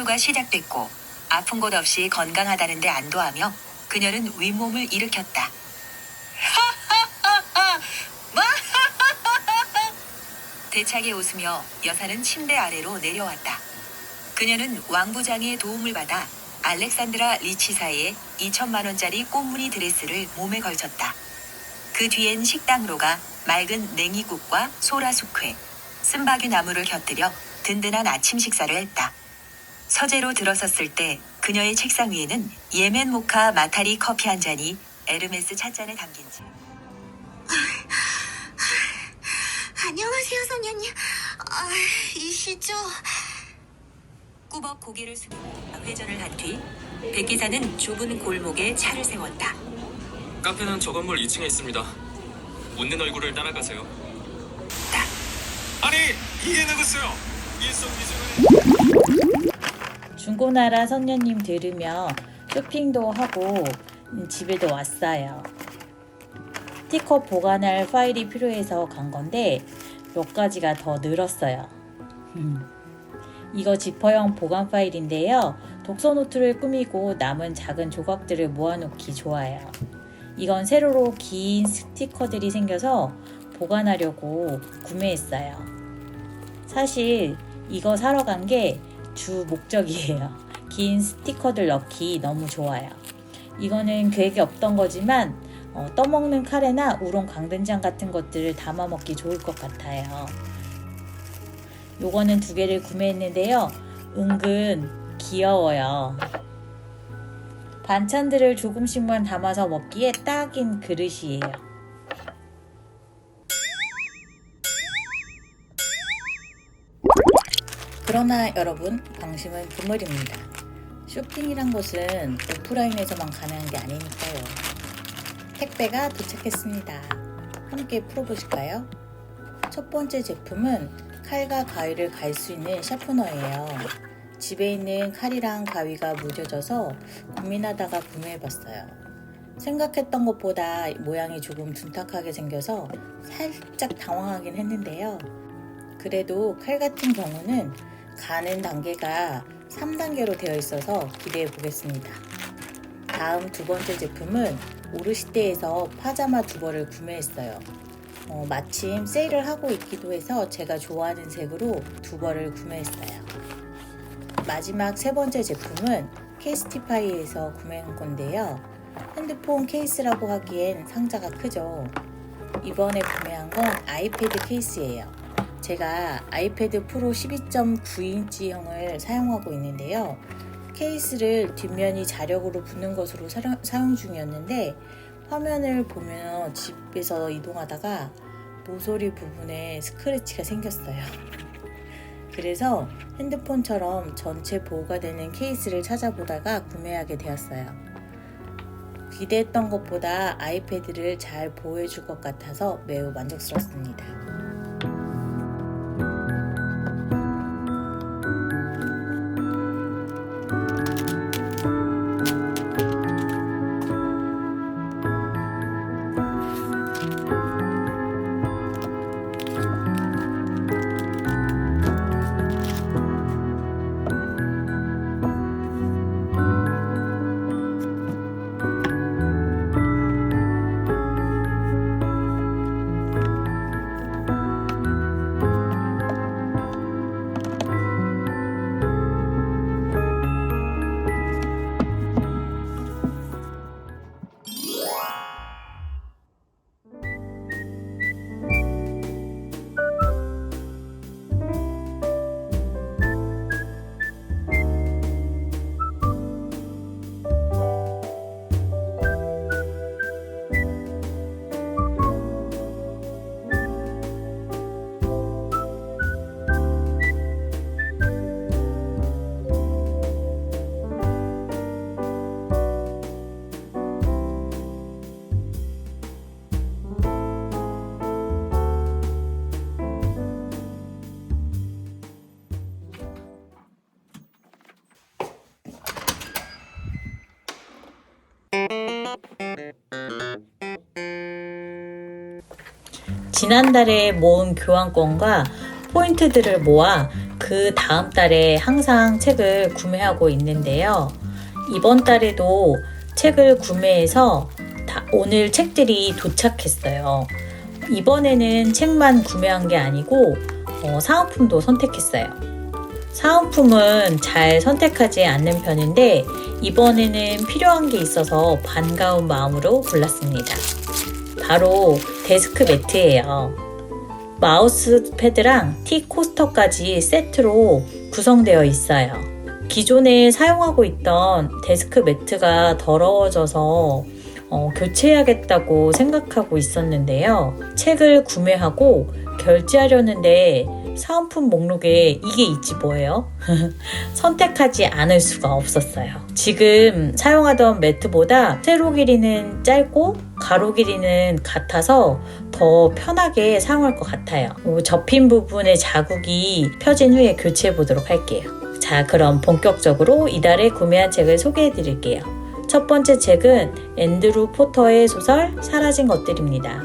하루가 시작됐고 아픈 곳 없이 건강하다는데 안도하며 그녀는 윗몸을 일으켰다. 대차게 웃으며 여사는 침대 아래로 내려왔다. 그녀는 왕부장의 도움을 받아 알렉산드라 리치사의 2천만 원짜리 꽃무늬 드레스를 몸에 걸쳤다. 그 뒤엔 식당으로 가 맑은 냉이국과 소라숙회, 쓴바귀 나무를 곁들여 든든한 아침 식사를 했다. 서재로 들어섰을 때 그녀의 책상 위에는 예멘 모카 마타리 커피 한 잔이 에르메스 찻잔에 담긴 채. 안녕하세요, 선녀님. 이시죠? 꾸벅 고개를 숙이고 회전을 한 뒤 백기사는 좁은 골목에 차를 세웠다. 카페는 저 건물 2층에 있습니다. 웃는 얼굴을 따라가세요. 아니, 이게 누구세요? 일석이조의 중고나라 선녀님 들으며 쇼핑도 하고 집에도 왔어요. 스티커 보관할 파일이 필요해서 간 건데 몇 가지가 더 늘었어요. 이거 지퍼형 보관 파일인데요. 독서 노트를 꾸미고 남은 작은 조각들을 모아놓기 좋아요. 이건 세로로 긴 스티커들이 생겨서 보관하려고 구매했어요. 사실 이거 사러 간 게 주 목적이에요. 긴 스티커들 넣기 너무 좋아요. 이거는 계획이 없던 거지만 떠먹는 카레나 우동 강된장 같은 것들을 담아 먹기 좋을 것 같아요. 요거는 2개를 구매했는데요. 은근 귀여워요. 반찬들을 조금씩만 담아서 먹기에 딱인 그릇이에요. 그러나 여러분, 방심은 금물입니다. 쇼핑이란 것은 오프라인에서만 가능한 게 아니니까요. 택배가 도착했습니다. 함께 풀어보실까요? 첫 번째 제품은 칼과 가위를 갈 수 있는 샤프너예요. 집에 있는 칼이랑 가위가 무뎌져서 고민하다가 구매해봤어요. 생각했던 것보다 모양이 조금 둔탁하게 생겨서 살짝 당황하긴 했는데요. 그래도 칼 같은 경우는 가는 단계가 3단계로 되어 있어서 기대해 보겠습니다. 다음 2번째 제품은 오르시테에서 파자마 두벌을 구매했어요. 마침 세일을 하고 있기도 해서 제가 좋아하는 색으로 두벌을 구매했어요. 마지막 3번째 제품은 케이스티파이에서 구매한 건데요. 핸드폰 케이스라고 하기엔 상자가 크죠. 이번에 구매한 건 아이패드 케이스예요. 제가 아이패드 프로 12.9인치형을 사용하고 있는데요. 케이스를 뒷면이 자력으로 붙는 것으로 사용 중이었는데 화면을 보면 집에서 이동하다가 모서리 부분에 스크래치가 생겼어요. 그래서 핸드폰처럼 전체 보호가 되는 케이스를 찾아보다가 구매하게 되었어요. 기대했던 것보다 아이패드를 잘 보호해줄 것 같아서 매우 만족스럽습니다. 지난달에 모은 교환권과 포인트들을 모아 그 다음 달에 항상 책을 구매하고 있는데요. 이번 달에도 책을 구매해서 오늘 책들이 도착했어요. 이번에는 책만 구매한 게 아니고 사은품도 선택했어요. 사은품은 잘 선택하지 않는 편인데 이번에는 필요한 게 있어서 반가운 마음으로 골랐습니다. 바로 데스크 매트예요. 마우스 패드랑 티 코스터까지 세트로 구성되어 있어요. 기존에 사용하고 있던 데스크 매트가 더러워져서 교체해야겠다고 생각하고 있었는데요. 책을 구매하고 결제하려는데 사은품 목록에 이게 있지 뭐예요? 선택하지 않을 수가 없었어요. 지금 사용하던 매트보다 세로 길이는 짧고 가로 길이는 같아서 더 편하게 사용할 것 같아요. 접힌 부분의 자국이 펴진 후에 교체해 보도록 할게요. 자, 그럼 본격적으로 이달에 구매한 책을 소개해 드릴게요. 첫 번째 책은 앤드루 포터의 소설 사라진 것들입니다.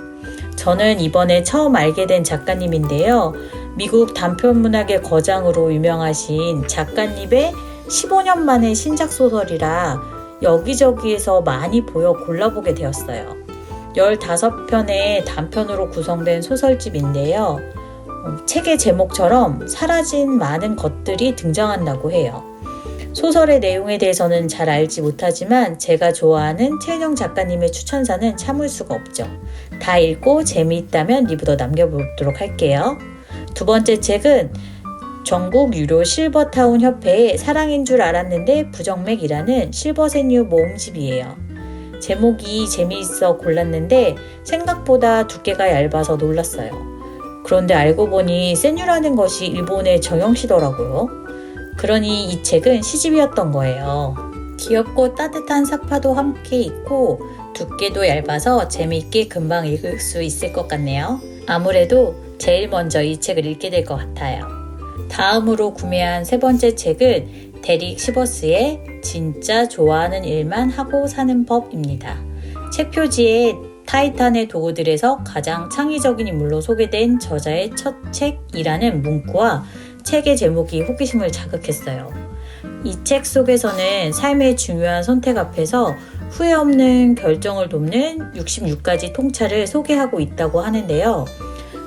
저는 이번에 처음 알게 된 작가님인데요. 미국 단편문학의 거장으로 유명하신 작가님의 15년 만의 신작 소설이라 여기저기에서 많이 보여 골라보게 되었어요. 15편의 단편으로 구성된 소설집인데요. 책의 제목처럼 사라진 많은 것들이 등장한다고 해요. 소설의 내용에 대해서는 잘 알지 못하지만 제가 좋아하는 최은영 작가님의 추천사는 참을 수가 없죠. 다 읽고 재미있다면 리뷰도 남겨보도록 할게요. 두 번째 책은 전국 유료 실버타운 협회의 사랑인 줄 알았는데 부정맥이라는 실버세뉴 모음집이에요. 제목이 재미있어 골랐는데 생각보다 두께가 얇아서 놀랐어요. 그런데 알고 보니 세뉴라는 것이 일본의 정형시더라고요. 그러니 이 책은 시집이었던 거예요. 귀엽고 따뜻한 사파도 함께 있고 두께도 얇아서 재미있게 금방 읽을 수 있을 것 같네요. 아무래도 제일 먼저 이 책을 읽게 될 것 같아요. 다음으로 구매한 세 번째 책은 데릭 시버스의 진짜 좋아하는 일만 하고 사는 법입니다. 책 표지에 타이탄의 도구들에서 가장 창의적인 인물로 소개된 저자의 첫 책이라는 문구와 책의 제목이 호기심을 자극했어요. 이 책 속에서는 삶의 중요한 선택 앞에서 후회 없는 결정을 돕는 66가지 통찰을 소개하고 있다고 하는데요.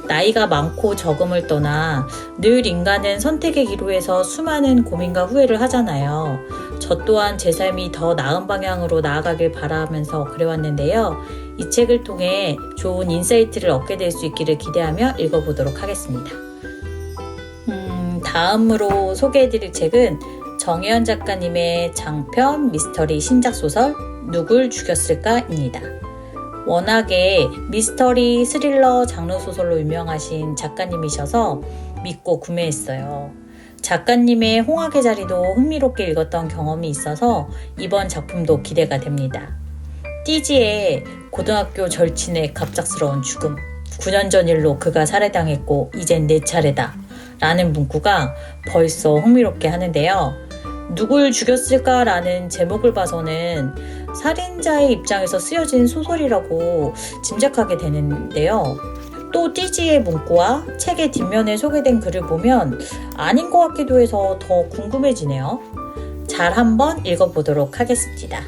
나이가 많고 적음을 떠나 늘 인간은 선택의 기로에서 수많은 고민과 후회를 하잖아요. 저 또한 제 삶이 더 나은 방향으로 나아가길 바라면서 그래왔는데요. 이 책을 통해 좋은 인사이트를 얻게 될 수 있기를 기대하며 읽어보도록 하겠습니다. 다음으로 소개해드릴 책은 정혜연 작가님의 장편 미스터리 신작소설 누굴 죽였을까입니다. 워낙에 미스터리 스릴러 장르 소설로 유명하신 작가님이셔서 믿고 구매했어요. 작가님의 홍학의 자리도 흥미롭게 읽었던 경험이 있어서 이번 작품도 기대가 됩니다. 띠지의 고등학교 절친의 갑작스러운 죽음, 9년 전 일로 그가 살해당했고 이젠 내 차례다 라는 문구가 벌써 흥미롭게 하는데요. 누굴 죽였을까 라는 제목을 봐서는 살인자의 입장에서 쓰여진 소설이라고 짐작하게 되는데요. 또 띠지의 문구와 책의 뒷면에 소개된 글을 보면 아닌 것 같기도 해서 더 궁금해지네요. 잘 한번 읽어보도록 하겠습니다.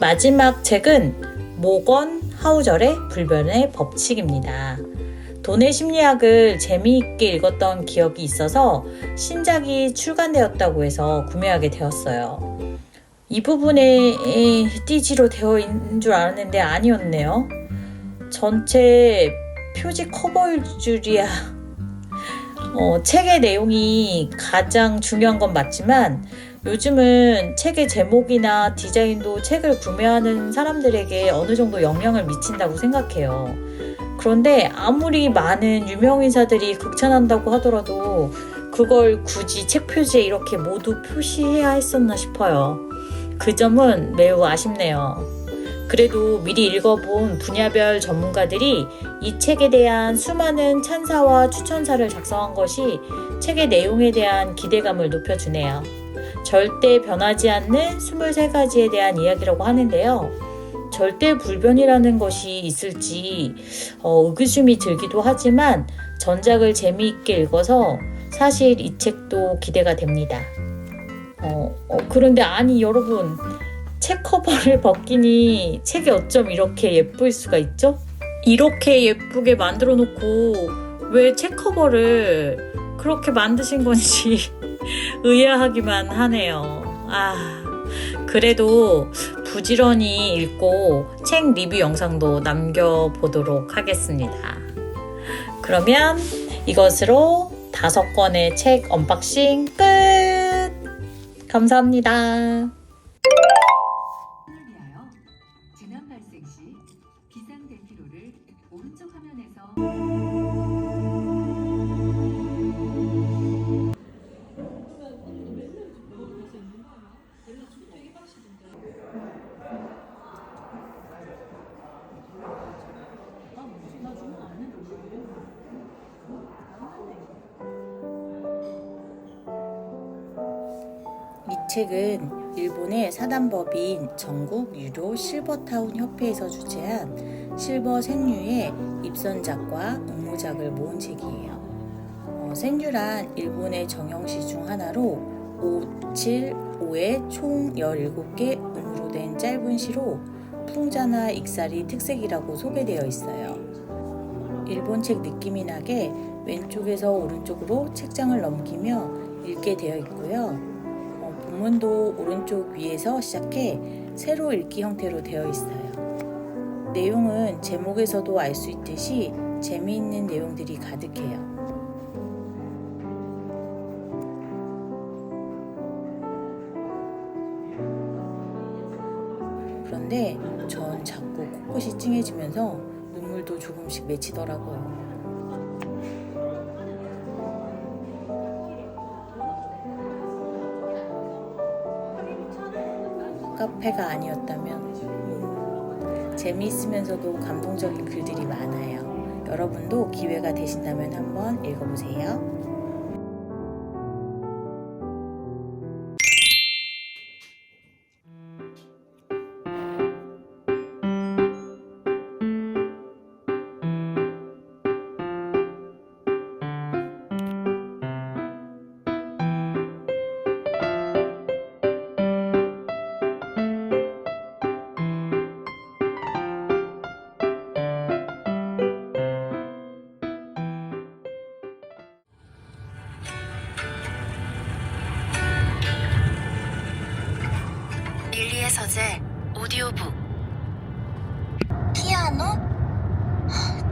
마지막 책은 모건 하우절의 불변의 법칙입니다. 돈의 심리학을 재미있게 읽었던 기억이 있어서 신작이 출간되었다고 해서 구매하게 되었어요. 이 부분에 띠지로 되어 있는 줄 알았는데 아니었네요. 전체 표지 커버일 줄이야. 책의 내용이 가장 중요한 건 맞지만 요즘은 책의 제목이나 디자인도 책을 구매하는 사람들에게 어느 정도 영향을 미친다고 생각해요. 그런데 아무리 많은 유명인사들이 극찬한다고 하더라도 그걸 굳이 책 표지에 이렇게 모두 표시해야 했었나 싶어요. 그 점은 매우 아쉽네요. 그래도 미리 읽어본 분야별 전문가들이 이 책에 대한 수많은 찬사와 추천사를 작성한 것이 책의 내용에 대한 기대감을 높여주네요. 절대 변하지 않는 23가지에 대한 이야기라고 하는데요. 절대 불변이라는 것이 있을지 의구심이 들기도 하지만 전작을 재미있게 읽어서 사실 이 책도 기대가 됩니다. 그런데 아니 여러분, 책 커버를 벗기니 책이 어쩜 이렇게 예쁠 수가 있죠? 이렇게 예쁘게 만들어 놓고 왜 책 커버를 그렇게 만드신 건지 의아하기만 하네요. 그래도 부지런히 읽고 책 리뷰 영상도 남겨보도록 하겠습니다. 그러면 이것으로 5권의 책 언박싱 끝! 감사합니다. 위하여 재난 발생 시 비상 대피로를 오른쪽 화면에서 이 책은 일본의 사단법인 전국 유료 실버타운 협회에서 주최한 실버 생류의 입선작과 응모작을 모은 책이에요. 생류란 일본의 정형시 중 하나로 5, 7, 5의 총 17개 응으로 된 짧은 시로 풍자나 익살이 특색이라고 소개되어 있어요. 일본 책 느낌이 나게 왼쪽에서 오른쪽으로 책장을 넘기며 읽게 되어 있고요. 본문도 오른쪽 위에서 시작해 세로 읽기 형태로 되어 있어요. 내용은 제목에서도 알 수 있듯이 재미있는 내용들이 가득해요. 그런데 전 자꾸 코끝이 찡해지면서 눈물도 조금씩 맺히더라고요. 카페가 아니었다면 재미있으면서도 감동적인 글들이 많아요. 여러분도 기회가 되신다면 한번 읽어보세요. 릴리의 서재 오디오북. 피아노?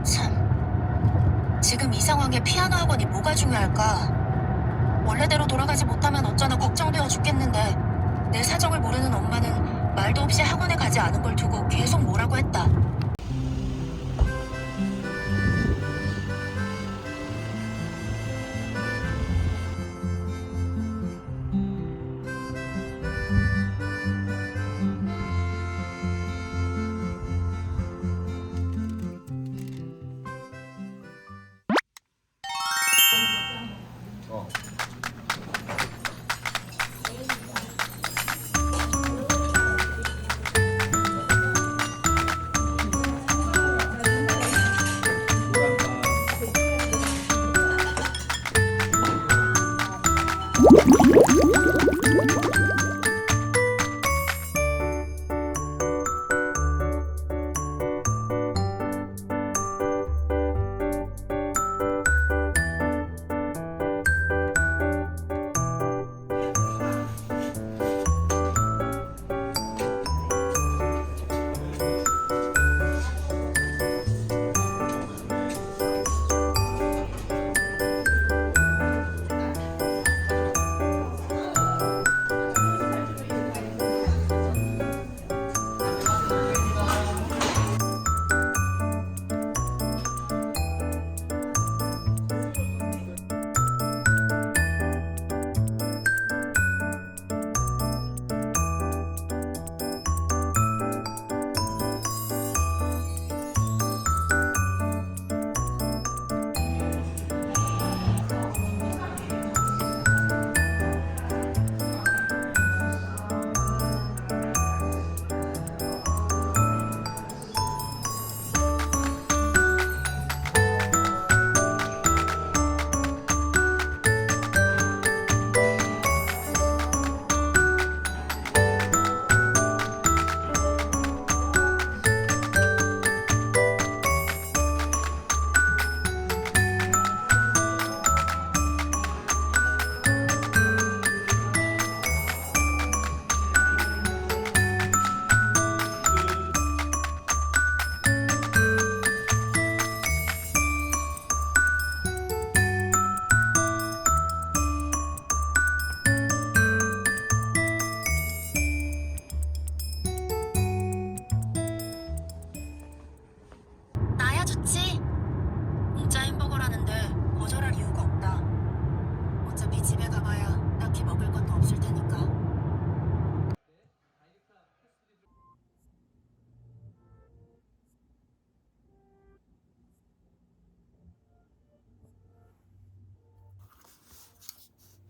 참, 지금 이 상황에 피아노 학원이 뭐가 중요할까? 원래대로 돌아가지 못하면 어쩌나 걱정되어 죽겠는데 내 사정을 모르는 엄마는 말도 없이 학원에 가지 않은 걸 두고 계속 뭐라고 했다.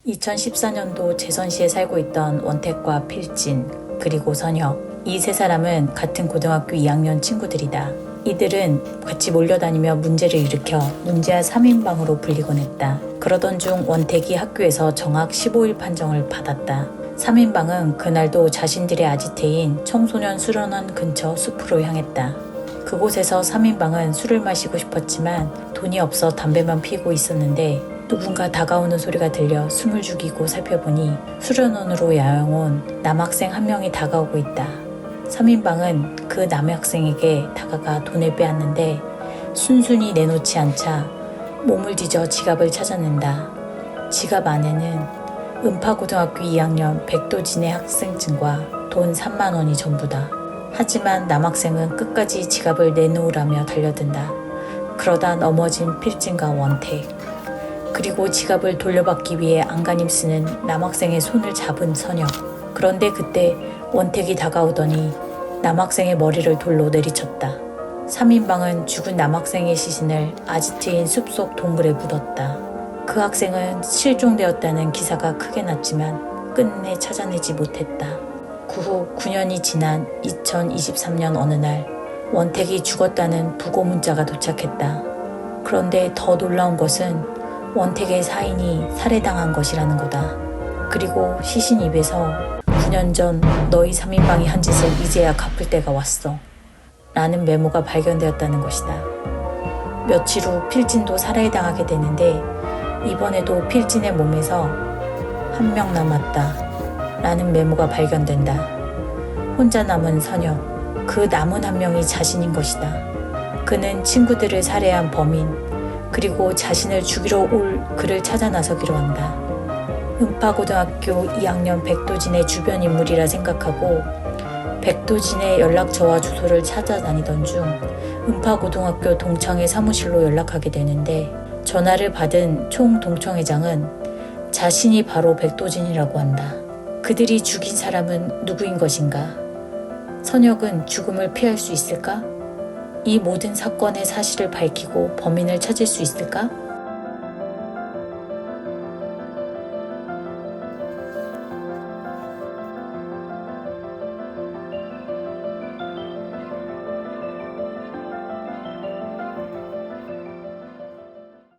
2014년도 재선시에 살고 있던 원택과 필진, 그리고 선혁. 이 세 사람은 같은 고등학교 2학년 친구들이다. 이들은 같이 몰려다니며 문제를 일으켜 문제아 3인방으로 불리곤 했다. 그러던 중 원택이 학교에서 정학 15일 판정을 받았다. 3인방은 그날도 자신들의 아지트인 청소년 수련원 근처 숲으로 향했다. 그곳에서 3인방은 술을 마시고 싶었지만 돈이 없어 담배만 피우고 있었는데 누군가 다가오는 소리가 들려 숨을 죽이고 살펴보니 수련원으로 야영온 남학생 한 명이 다가오고 있다. 3인방은 그 남학생에게 다가가 돈을 빼앗는데 순순히 내놓지 않자 몸을 뒤져 지갑을 찾아낸다. 지갑 안에는 은파고등학교 2학년 백도진의 학생증과 돈 3만 원이 전부다. 하지만 남학생은 끝까지 지갑을 내놓으라며 달려든다. 그러다 넘어진 필진과 원택. 그리고 지갑을 돌려받기 위해 안간힘 쓰는 남학생의 손을 잡은 선혁. 그런데 그때 원택이 다가오더니 남학생의 머리를 돌로 내리쳤다. 3인방은 죽은 남학생의 시신을 아지트인 숲속 동굴에 묻었다. 그 학생은 실종되었다는 기사가 크게 났지만 끝내 찾아내지 못했다. 그 후 9년이 지난 2023년 어느 날 원택이 죽었다는 부고 문자가 도착했다. 그런데 더 놀라운 것은 원택의 사인이 살해당한 것이라는 거다. 그리고 시신 입에서 9년 전 너희 3인방이 한 짓을 이제야 갚을 때가 왔어 라는 메모가 발견되었다는 것이다. 며칠 후 필진도 살해당하게 되는데 이번에도 필진의 몸에서 한 명 남았다 라는 메모가 발견된다. 혼자 남은 선혁, 그 남은 한 명이 자신인 것이다. 그는 친구들을 살해한 범인, 그리고 자신을 죽이러 올 그를 찾아 나서기로 한다. 은파고등학교 2학년 백도진의 주변 인물이라 생각하고 백도진의 연락처와 주소를 찾아다니던 중 은파고등학교 동창회 사무실로 연락하게 되는데 전화를 받은 총 동창회장은 자신이 바로 백도진이라고 한다. 그들이 죽인 사람은 누구인 것인가? 선혁은 죽음을 피할 수 있을까? 이 모든 사건의 사실을 밝히고 범인을 찾을 수 있을까?